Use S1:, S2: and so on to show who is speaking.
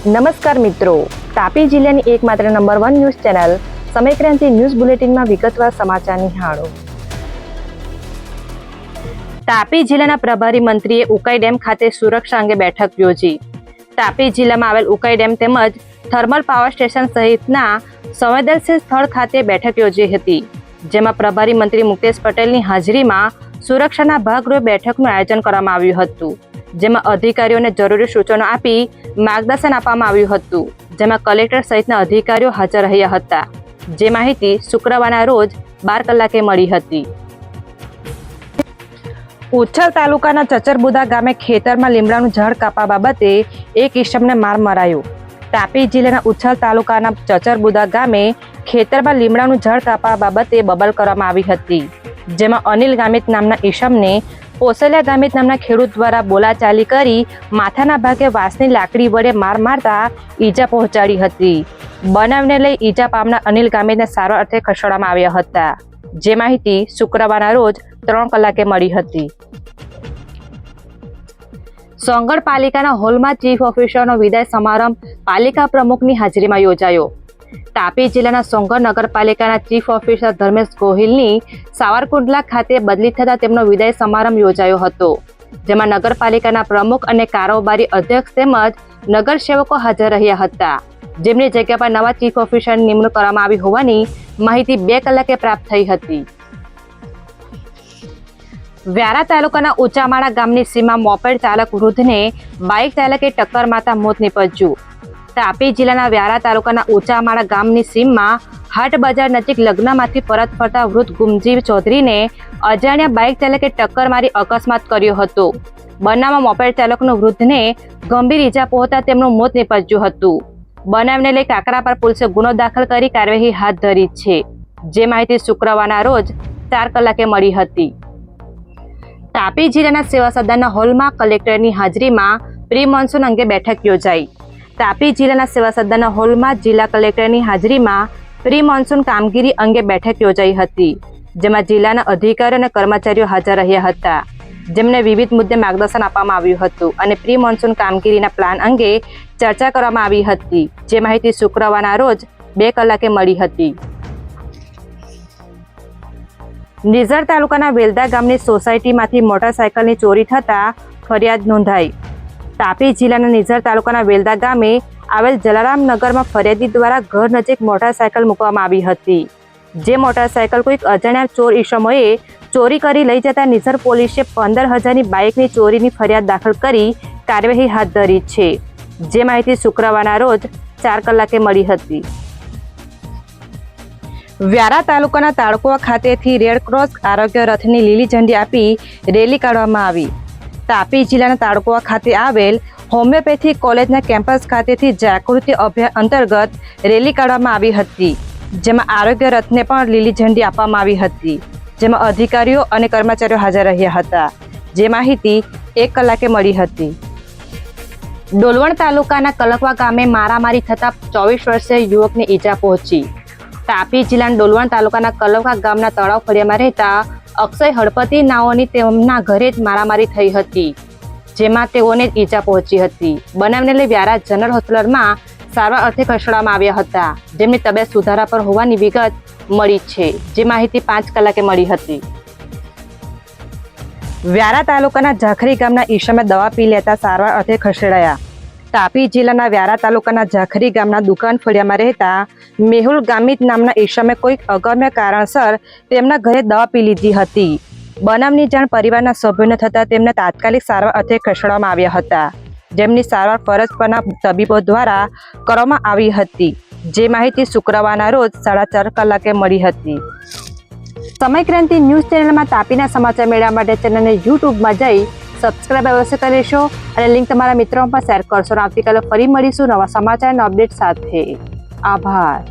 S1: નમસ્કાર મિત્રો, તાપી જિલ્લાની એકમાત્ર number 1 news channel Samaykranti news બુલેટિનમાં વિગતવાર સમાચાર નિહાળો. તાપી જિલ્લાના પ્રભારી મંત્રીએ ઉકાઈ ડેમ ખાતે સુરક્ષા અંગે બેઠક યોજી. તાપી જિલ્લામાં આવેલ ઉકાઈ ડેમ તેમજ થર્મલ પાવર સ્ટેશન સહિતના સંવેદનશીલ સ્થળ ખાતે બેઠક યોજી હતી, જેમાં પ્રભારી મંત્રી મુકેશ પટેલની હાજરીમાં સુરક્ષાના ભાગરૂપે બેઠકનું આયોજન કરવામાં આવ્યું હતું, જેમાં અધિકારીઓને જરૂરી સૂચનો આપી માર્ગદર્શન આપવામાં આવ્યું હતું, જેમાં કલેક્ટર સહિતના અધિકારીઓ હાજર રહ્યા હતા. જે માહિતી શુક્રવારના રોજ 12 કલાકે મળી હતી. ઉચ્છલ તાલુકાના ચચરબુદા ગામે ખેતરમાં લીમડાનું ઝાડ કાપવા બાબતે એક ઈસમને માર મરાયો. તાપી જિલ્લાના ઉચ્છલ તાલુકાના ચચરબુદા ગામે ખેતરમાં લીમડાનું ઝાડ કાપવા બાબતે બબાલ કરવામાં આવી હતી, જેમાં અનિલ ગામિત નામના ઈસમને પોસલિયા ગામિત નામના ખેડૂત દ્વારા બોલાચાલી કરી માથાના ભાગે વાંસની લાકડી વડે માર મારતા ઈજા પહોંચાડી હતી. બનાવને લઈ ઈજા પામનાર અનિલ ગામિતને સારવાર અર્થે ખસેડવામાં આવ્યા હતા. જે માહિતી શુક્રવારના રોજ 3 કલાકે મળી હતી. સોંગઢ પાલિકાના હોલમાં ચીફ ઓફિસરનો વિદાય સમારંભ પાલિકા પ્રમુખની હાજરીમાં યોજાયો. તાપી જિલ્લાના સોંગઢ નગરપાલિકાના ચીફ ઓફિસર ધર્મેશ ગોહિલની સાવરકુંડલા ખાતે બદલી થતા તેમનો વિદાય સમારંભ યોજાયો હતો, જેમાં નગરપાલિકાના પ્રમુખ અને કારોબારી અધ્યક્ષ તેમજ નગરસેવકો હાજર રહ્યા હતા, જેમની જગ્યા પર નવા ચીફ ઓફિસરની નિમણૂક કરવામાં આવી હોવાની માહિતી 2 કલાકે પ્રાપ્ત થઈ હતી. વ્યારા તાલુકાના ઊંચામાળા ગામની સીમા મોપેડ ચાલક વૃદ્ધને બાઇક ચાલકે ટક્કર મારતા મોત નીપજ્યું. તાપી જિલ્લાના વ્યારા તાલુકાના ઊંચામાળા ગામની સીમમાં હાટ બજાર નજીક લગ્નમાંથી પરત ફરતા વૃદ્ધ ગુમજી ચૌધરીને અજાણ્યા બાઇક ચાલકે ટક્કર મારી અકસ્માત કર્યો હતો. બનાવમાં મોપેડ ચાલકનું વૃદ્ધને ગંભીર ઈજા પહોંચતા તેમનું મોત નીપજ્યું હતું. બનાવને લઈ કાકરાપાર પોલીસે ગુનો દાખલ કરી કાર્યવાહી હાથ ધરી છે. જે માહિતી શુક્રવારના રોજ 4 કલાકે મળી હતી. તાપી જિલ્લાના સેવા સદનના હોલમાં કલેક્ટરની હાજરીમાં પ્રી મોન્સૂન અંગે બેઠક યોજાઈ. તાપી જિલ્લાના સેવા સદનના હોલમાં જિલ્લા કલેક્ટરની હાજરીમાં પ્રી મોન્સૂન કામગીરી અંગે બેઠક યોજાઈ હતી, જેમાં જિલ્લાના અધિકારીઓ અને કર્મચારીઓ હાજર રહ્યા હતા, જેમને વિવિધ મુદ્દે માર્ગદર્શન આપવામાં આવ્યું હતું અને પ્રી મોન્સૂન કામગીરીના પ્લાન અંગે ચર્ચા કરવામાં આવી હતી. જે માહિતી શુક્રવારના રોજ 2 કલાકે મળી હતી. નિઝર તાલુકાના વેલદા ગામની સોસાયટીમાંથી મોટરસાયકલની ચોરી થતા ફરિયાદ નોંધાઈ. તાપી જિલ્લાના નિઝર તાલુકાના વેલદા ગામે આવેલ જલારામનગરમાં ફરિયાદી દ્વારા ઘર નજીક મોટરસાયકલ મૂકવામાં આવી હતી. જે મોટરસાયકલ કોઈક અજાણ્યા ચોર ઈસમોએ ચોરી કરી લઈ જતા નિઝર પોલીસે 15,000ની બાઇકની ચોરીની ફરિયાદ દાખલ કરી કાર્યવાહી હાથ ધરી છે. જે માહિતી શુક્રવારના રોજ 4 કલાકે મળી હતી. વ્યારા તાલુકાના તાળકોવા ખાતેથી રેડક્રોસ આરોગ્ય રથની લીલી ઝંડી આપી રેલી કાઢવામાં આવી. તાપી જિલ્લાના તાળકોવા ખાતે આવેલ હોમિયોપેથી કોલેજના કેમ્પસ ખાતેથી જાગૃતિ અભિયાન અંતર્ગત રેલી કાઢવામાં આવી હતી, જેમાં આરોગ્ય રથને પણ લીલી ઝંડી આપવામાં આવી હતી, જેમાં અધિકારીઓ અને કર્મચારીઓ હાજર રહ્યા હતા. જે માહિતી 1 કલાકે મળી હતી. ડોલવણ તાલુકાના કલકવા ગામે મારામારી થતા 24 વર્ષીય યુવકને ઈજા પહોંચી. તાપી જિલ્લાના ડોલવણ તાલુકાના કલકવા ગામના તળાવ ફળિયામાં રહેતા અક્ષય હળપતિ નાઓની તેમના ઘરે જ મારામારી થઈ હતી, જેમાં તેઓને ઈજા પહોંચી હતી. બનાવને લઈ વ્યારા જનરલ હોસ્પિટલમાં સારવાર અર્થે ખસેડવામાં આવ્યા હતા, જેમની તબિયત સુધારા પર હોવાની વિગત મળી છે. જે માહિતી 5 કલાકે મળી હતી. વ્યારા તાલુકાના ઝાખરી ગામના ઈસમે દવા પી લેતા સારવાર અર્થે ખસેડાયા. તાપી જિલ્લાના વ્યારા તાલુકાના ઝાખરી ગામના દુકાન ફળિયામાં રહેતા મેહુલ ગામિત નામના ઈસમે કોઈક અગમ્ય કારણસર તેમના ઘરે દવા પી લીધી હતી. બનાવની જાણ પરિવારના સભ્યોને થતાં તેમને તાત્કાલિક સારવાર અર્થે ખસેડવામાં આવ્યા હતા, જેમની સારવાર ફરજ પરના તબીબો દ્વારા કરવામાં આવી હતી. જે માહિતી શુક્રવારના રોજ 4:30 કલાકે મળી હતી. સમયક્રાંતિ ન્યૂઝ ચેનલમાં તાપીના સમાચાર મેળવવા માટે ચેનલને યુટ્યુબમાં જઈ સબસ્ક્રાઇબ અવશ્ય કરી લેશો અને લિંક તમારા મિત્રોમાં પણ શેર કરશો. આવતીકાલે ફરી મળીશું નવા સમાચારના અપડેટ સાથે. આભાર.